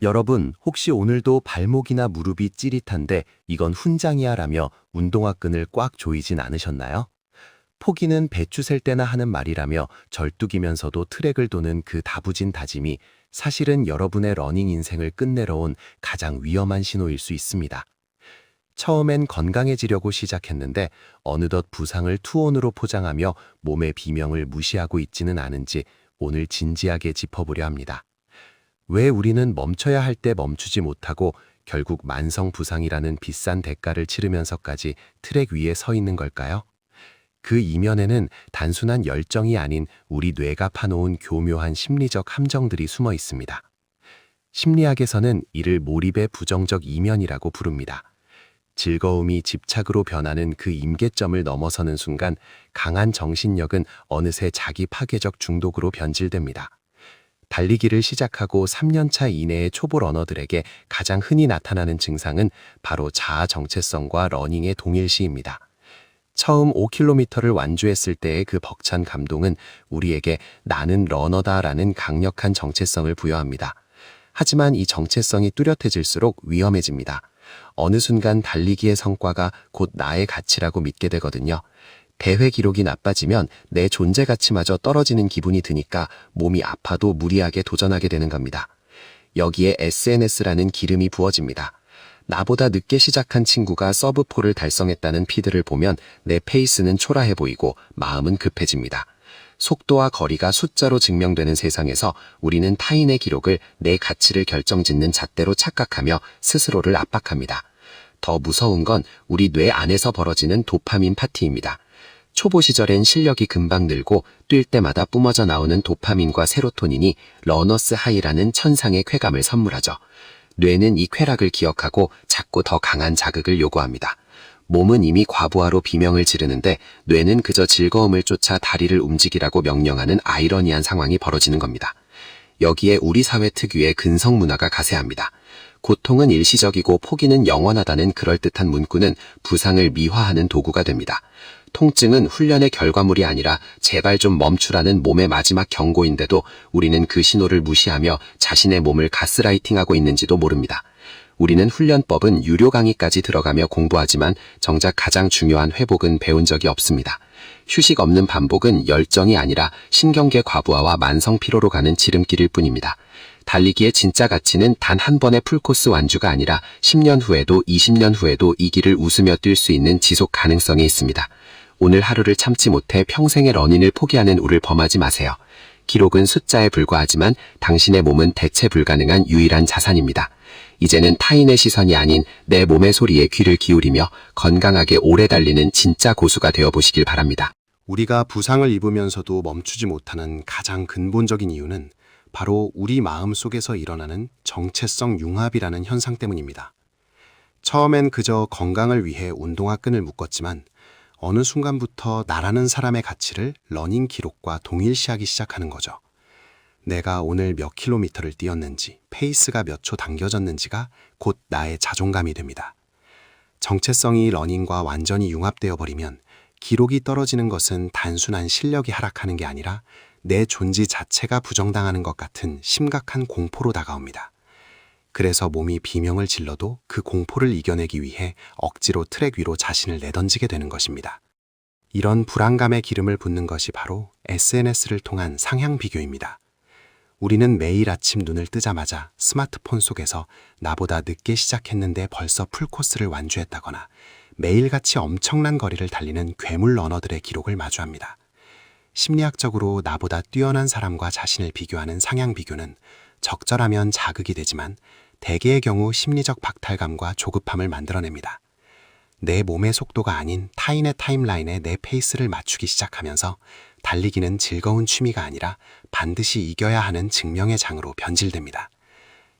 여러분, 혹시 오늘도 발목이나 무릎이 찌릿한데 이건 훈장이야 라며 운동화 끈을 꽉 조이진 않으셨나요? 포기는 배추 셀 때나 하는 말이라며 절뚝이면서도 트랙을 도는 그 다부진 다짐이 사실은 여러분의 러닝 인생을 끝내러 온 가장 위험한 신호일 수 있습니다. 처음엔 건강해지려고 시작했는데 어느덧 부상을 투혼으로 포장하며 몸의 비명을 무시하고 있지는 않은지 오늘 진지하게 짚어보려 합니다. 왜 우리는 멈춰야 할 때 멈추지 못하고 결국 만성 부상이라는 비싼 대가를 치르면서까지 트랙 위에 서 있는 걸까요? 그 이면에는 단순한 열정이 아닌 우리 뇌가 파놓은 교묘한 심리적 함정들이 숨어 있습니다. 심리학에서는 이를 몰입의 부정적 이면이라고 부릅니다. 즐거움이 집착으로 변하는 그 임계점을 넘어서는 순간 강한 정신력은 어느새 자기 파괴적 중독으로 변질됩니다. 달리기를 시작하고 3년차 이내의 초보 러너들에게 가장 흔히 나타나는 증상은 바로 자아 정체성과 러닝의 동일시입니다. 처음 5km를 완주했을 때의 그 벅찬 감동은 우리에게 나는 러너다라는 강력한 정체성을 부여합니다. 하지만 이 정체성이 뚜렷해질수록 위험해집니다. 어느 순간 달리기의 성과가 곧 나의 가치라고 믿게 되거든요. 대회 기록이 나빠지면 내 존재 가치마저 떨어지는 기분이 드니까 몸이 아파도 무리하게 도전하게 되는 겁니다. 여기에 SNS라는 기름이 부어집니다. 나보다 늦게 시작한 친구가 서브4를 달성했다는 피드를 보면 내 페이스는 초라해 보이고 마음은 급해집니다. 속도와 거리가 숫자로 증명되는 세상에서 우리는 타인의 기록을 내 가치를 결정짓는 잣대로 착각하며 스스로를 압박합니다. 더 무서운 건 우리 뇌 안에서 벌어지는 도파민 파티입니다. 초보 시절엔 실력이 금방 늘고 뛸 때마다 뿜어져 나오는 도파민과 세로토닌이 러너스 하이라는 천상의 쾌감을 선물하죠. 뇌는 이 쾌락을 기억하고 자꾸 더 강한 자극을 요구합니다. 몸은 이미 과부하로 비명을 지르는데 뇌는 그저 즐거움을 쫓아 다리를 움직이라고 명령하는 아이러니한 상황이 벌어지는 겁니다. 여기에 우리 사회 특유의 근성 문화가 가세합니다. 고통은 일시적이고 포기는 영원하다는 그럴듯한 문구는 부상을 미화하는 도구가 됩니다. 통증은 훈련의 결과물이 아니라 제발 좀 멈추라는 몸의 마지막 경고인데도 우리는 그 신호를 무시하며 자신의 몸을 가스라이팅하고 있는지도 모릅니다. 우리는 훈련법은 유료 강의까지 들어가며 공부하지만 정작 가장 중요한 회복은 배운 적이 없습니다. 휴식 없는 반복은 열정이 아니라 신경계 과부하와 만성 피로로 가는 지름길일 뿐입니다. 달리기의 진짜 가치는 단 한 번의 풀코스 완주가 아니라 10년 후에도 20년 후에도 이 길을 웃으며 뛸 수 있는 지속 가능성에 있습니다. 오늘 하루를 참지 못해 평생의 러닝을 포기하는 우를 범하지 마세요. 기록은 숫자에 불과하지만 당신의 몸은 대체 불가능한 유일한 자산입니다. 이제는 타인의 시선이 아닌 내 몸의 소리에 귀를 기울이며 건강하게 오래 달리는 진짜 고수가 되어보시길 바랍니다. 우리가 부상을 입으면서도 멈추지 못하는 가장 근본적인 이유는 바로 우리 마음 속에서 일어나는 정체성 융합이라는 현상 때문입니다. 처음엔 그저 건강을 위해 운동화 끈을 묶었지만 어느 순간부터 나라는 사람의 가치를 러닝 기록과 동일시하기 시작하는 거죠. 내가 오늘 몇 킬로미터를 뛰었는지, 페이스가 몇 초 당겨졌는지가 곧 나의 자존감이 됩니다. 정체성이 러닝과 완전히 융합되어 버리면 기록이 떨어지는 것은 단순한 실력이 하락하는 게 아니라 내 존재 자체가 부정당하는 것 같은 심각한 공포로 다가옵니다. 그래서 몸이 비명을 질러도 그 공포를 이겨내기 위해 억지로 트랙 위로 자신을 내던지게 되는 것입니다. 이런 불안감에 기름을 붓는 것이 바로 SNS를 통한 상향 비교입니다. 우리는 매일 아침 눈을 뜨자마자 스마트폰 속에서 나보다 늦게 시작했는데 벌써 풀코스를 완주했다거나 매일같이 엄청난 거리를 달리는 괴물 러너들의 기록을 마주합니다. 심리학적으로 나보다 뛰어난 사람과 자신을 비교하는 상향 비교는 적절하면 자극이 되지만 대개의 경우 심리적 박탈감과 조급함을 만들어냅니다. 내 몸의 속도가 아닌 타인의 타임라인에 내 페이스를 맞추기 시작하면서 달리기는 즐거운 취미가 아니라 반드시 이겨야 하는 증명의 장으로 변질됩니다.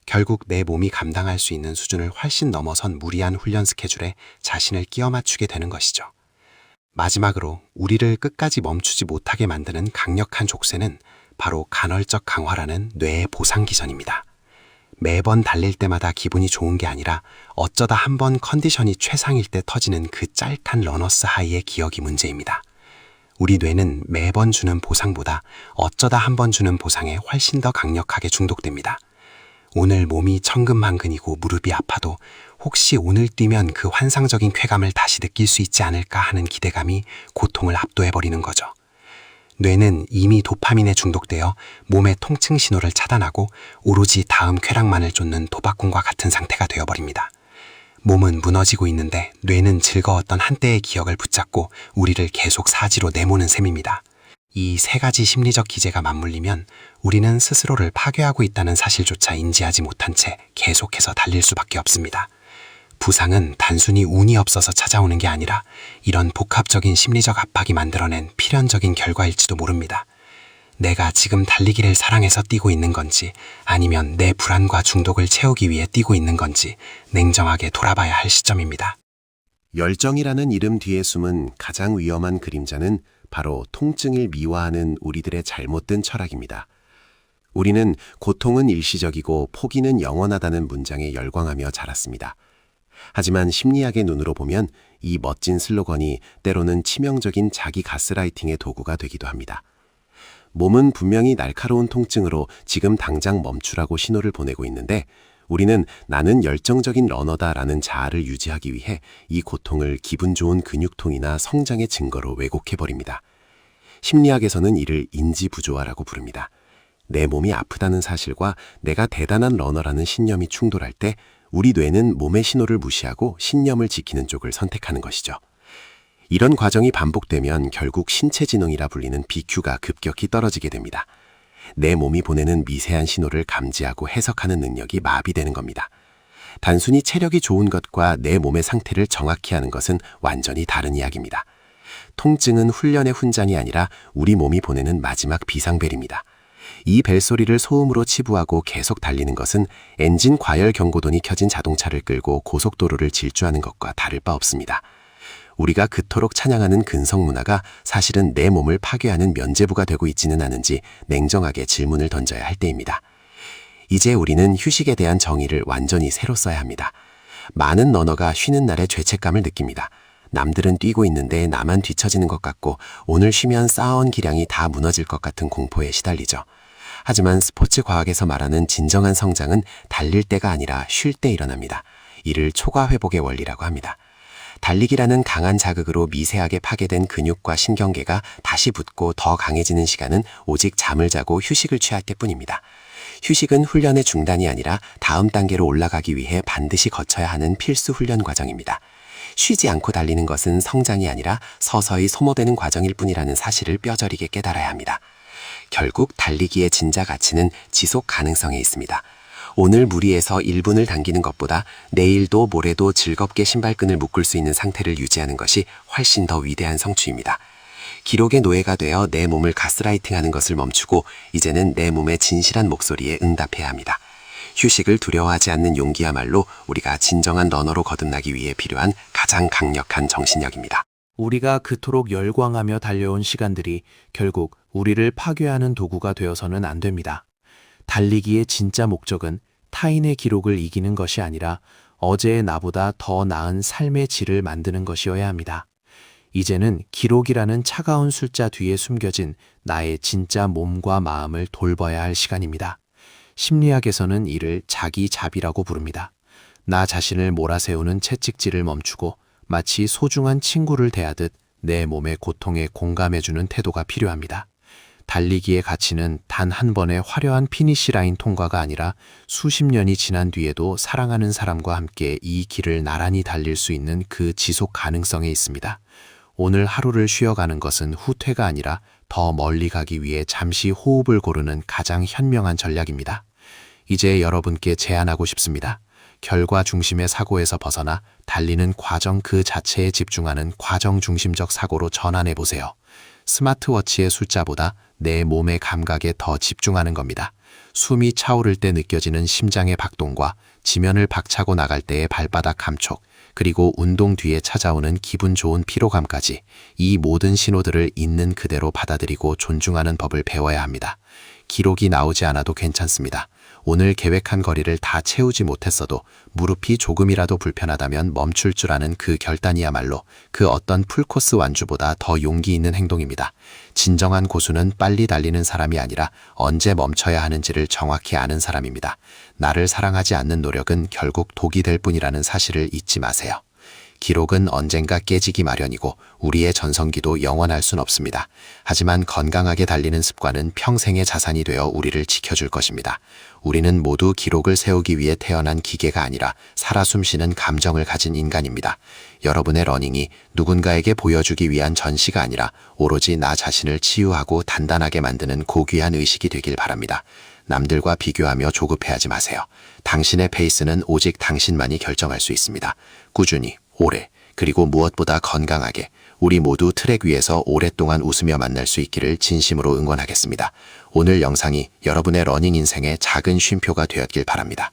결국 내 몸이 감당할 수 있는 수준을 훨씬 넘어선 무리한 훈련 스케줄에 자신을 끼워 맞추게 되는 것이죠. 마지막으로 우리를 끝까지 멈추지 못하게 만드는 강력한 족쇄는 바로 간헐적 강화라는 뇌의 보상 기전입니다. 매번 달릴 때마다 기분이 좋은 게 아니라 어쩌다 한번 컨디션이 최상일 때 터지는 그 짤탄 러너스 하이의 기억이 문제입니다. 우리 뇌는 매번 주는 보상보다 어쩌다 한번 주는 보상에 훨씬 더 강력하게 중독됩니다. 오늘 몸이 천근만근이고 무릎이 아파도 혹시 오늘 뛰면 그 환상적인 쾌감을 다시 느낄 수 있지 않을까 하는 기대감이 고통을 압도해버리는 거죠. 뇌는 이미 도파민에 중독되어 몸의 통증 신호를 차단하고 오로지 다음 쾌락만을 쫓는 도박꾼과 같은 상태가 되어버립니다. 몸은 무너지고 있는데 뇌는 즐거웠던 한때의 기억을 붙잡고 우리를 계속 사지로 내모는 셈입니다. 이 세 가지 심리적 기제가 맞물리면 우리는 스스로를 파괴하고 있다는 사실조차 인지하지 못한 채 계속해서 달릴 수밖에 없습니다. 부상은 단순히 운이 없어서 찾아오는 게 아니라 이런 복합적인 심리적 압박이 만들어낸 필연적인 결과일지도 모릅니다. 내가 지금 달리기를 사랑해서 뛰고 있는 건지 아니면 내 불안과 중독을 채우기 위해 뛰고 있는 건지 냉정하게 돌아봐야 할 시점입니다. 열정이라는 이름 뒤에 숨은 가장 위험한 그림자는 바로 통증을 미화하는 우리들의 잘못된 철학입니다. 우리는 고통은 일시적이고 포기는 영원하다는 문장에 열광하며 자랐습니다. 하지만 심리학의 눈으로 보면 이 멋진 슬로건이 때로는 치명적인 자기 가스라이팅의 도구가 되기도 합니다. 몸은 분명히 날카로운 통증으로 지금 당장 멈추라고 신호를 보내고 있는데 우리는 나는 열정적인 러너다라는 자아를 유지하기 위해 이 고통을 기분 좋은 근육통이나 성장의 증거로 왜곡해버립니다. 심리학에서는 이를 인지부조화라고 부릅니다. 내 몸이 아프다는 사실과 내가 대단한 러너라는 신념이 충돌할 때 우리 뇌는 몸의 신호를 무시하고 신념을 지키는 쪽을 선택하는 것이죠. 이런 과정이 반복되면 결국 신체지능이라 불리는 BQ가 급격히 떨어지게 됩니다. 내 몸이 보내는 미세한 신호를 감지하고 해석하는 능력이 마비되는 겁니다. 단순히 체력이 좋은 것과 내 몸의 상태를 정확히 하는 것은 완전히 다른 이야기입니다. 통증은 훈련의 훈장이 아니라 우리 몸이 보내는 마지막 비상벨입니다. 이 벨소리를 소음으로 치부하고 계속 달리는 것은 엔진 과열 경고등이 켜진 자동차를 끌고 고속도로를 질주하는 것과 다를 바 없습니다. 우리가 그토록 찬양하는 근성 문화가 사실은 내 몸을 파괴하는 면죄부가 되고 있지는 않은지 냉정하게 질문을 던져야 할 때입니다. 이제 우리는 휴식에 대한 정의를 완전히 새로 써야 합니다. 많은 러너가 쉬는 날에 죄책감을 느낍니다. 남들은 뛰고 있는데 나만 뒤처지는 것 같고 오늘 쉬면 쌓아온 기량이 다 무너질 것 같은 공포에 시달리죠. 하지만 스포츠 과학에서 말하는 진정한 성장은 달릴 때가 아니라 쉴 때 일어납니다. 이를 초과 회복의 원리라고 합니다. 달리기라는 강한 자극으로 미세하게 파괴된 근육과 신경계가 다시 붙고 더 강해지는 시간은 오직 잠을 자고 휴식을 취할 때뿐입니다. 휴식은 훈련의 중단이 아니라 다음 단계로 올라가기 위해 반드시 거쳐야 하는 필수 훈련 과정입니다. 쉬지 않고 달리는 것은 성장이 아니라 서서히 소모되는 과정일 뿐이라는 사실을 뼈저리게 깨달아야 합니다. 결국 달리기의 진짜 가치는 지속 가능성에 있습니다. 오늘 무리해서 1분을 당기는 것보다 내일도 모레도 즐겁게 신발끈을 묶을 수 있는 상태를 유지하는 것이 훨씬 더 위대한 성취입니다. 기록의 노예가 되어 내 몸을 가스라이팅하는 것을 멈추고 이제는 내 몸의 진실한 목소리에 응답해야 합니다. 휴식을 두려워하지 않는 용기야말로 우리가 진정한 러너로 거듭나기 위해 필요한 가장 강력한 정신력입니다. 우리가 그토록 열광하며 달려온 시간들이 결국 우리를 파괴하는 도구가 되어서는 안 됩니다. 달리기의 진짜 목적은 타인의 기록을 이기는 것이 아니라 어제의 나보다 더 나은 삶의 질을 만드는 것이어야 합니다. 이제는 기록이라는 차가운 숫자 뒤에 숨겨진 나의 진짜 몸과 마음을 돌봐야 할 시간입니다. 심리학에서는 이를 자기 자비라고 부릅니다. 나 자신을 몰아세우는 채찍질을 멈추고 마치 소중한 친구를 대하듯 내 몸의 고통에 공감해주는 태도가 필요합니다. 달리기의 가치는 단 한 번의 화려한 피니시 라인 통과가 아니라 수십 년이 지난 뒤에도 사랑하는 사람과 함께 이 길을 나란히 달릴 수 있는 그 지속 가능성에 있습니다. 오늘 하루를 쉬어가는 것은 후퇴가 아니라 더 멀리 가기 위해 잠시 호흡을 고르는 가장 현명한 전략입니다. 이제 여러분께 제안하고 싶습니다. 결과 중심의 사고에서 벗어나 달리는 과정 그 자체에 집중하는 과정 중심적 사고로 전환해 보세요. 스마트워치의 숫자보다 내 몸의 감각에 더 집중하는 겁니다. 숨이 차오를 때 느껴지는 심장의 박동과 지면을 박차고 나갈 때의 발바닥 감촉, 그리고 운동 뒤에 찾아오는 기분 좋은 피로감까지 이 모든 신호들을 있는 그대로 받아들이고 존중하는 법을 배워야 합니다. 기록이 나오지 않아도 괜찮습니다. 오늘 계획한 거리를 다 채우지 못했어도 무릎이 조금이라도 불편하다면 멈출 줄 아는 그 결단이야말로 그 어떤 풀코스 완주보다 더 용기 있는 행동입니다. 진정한 고수는 빨리 달리는 사람이 아니라 언제 멈춰야 하는지를 정확히 아는 사람입니다. 나를 사랑하지 않는 노력은 결국 독이 될 뿐이라는 사실을 잊지 마세요. 기록은 언젠가 깨지기 마련이고 우리의 전성기도 영원할 순 없습니다. 하지만 건강하게 달리는 습관은 평생의 자산이 되어 우리를 지켜줄 것입니다. 우리는 모두 기록을 세우기 위해 태어난 기계가 아니라 살아 숨쉬는 감정을 가진 인간입니다. 여러분의 러닝이 누군가에게 보여주기 위한 전시가 아니라 오로지 나 자신을 치유하고 단단하게 만드는 고귀한 의식이 되길 바랍니다. 남들과 비교하며 조급해하지 마세요. 당신의 페이스는 오직 당신만이 결정할 수 있습니다. 꾸준히, 오래, 그리고 무엇보다 건강하게 우리 모두 트랙 위에서 오랫동안 웃으며 만날 수 있기를 진심으로 응원하겠습니다. 오늘 영상이 여러분의 러닝 인생의 작은 쉼표가 되었길 바랍니다.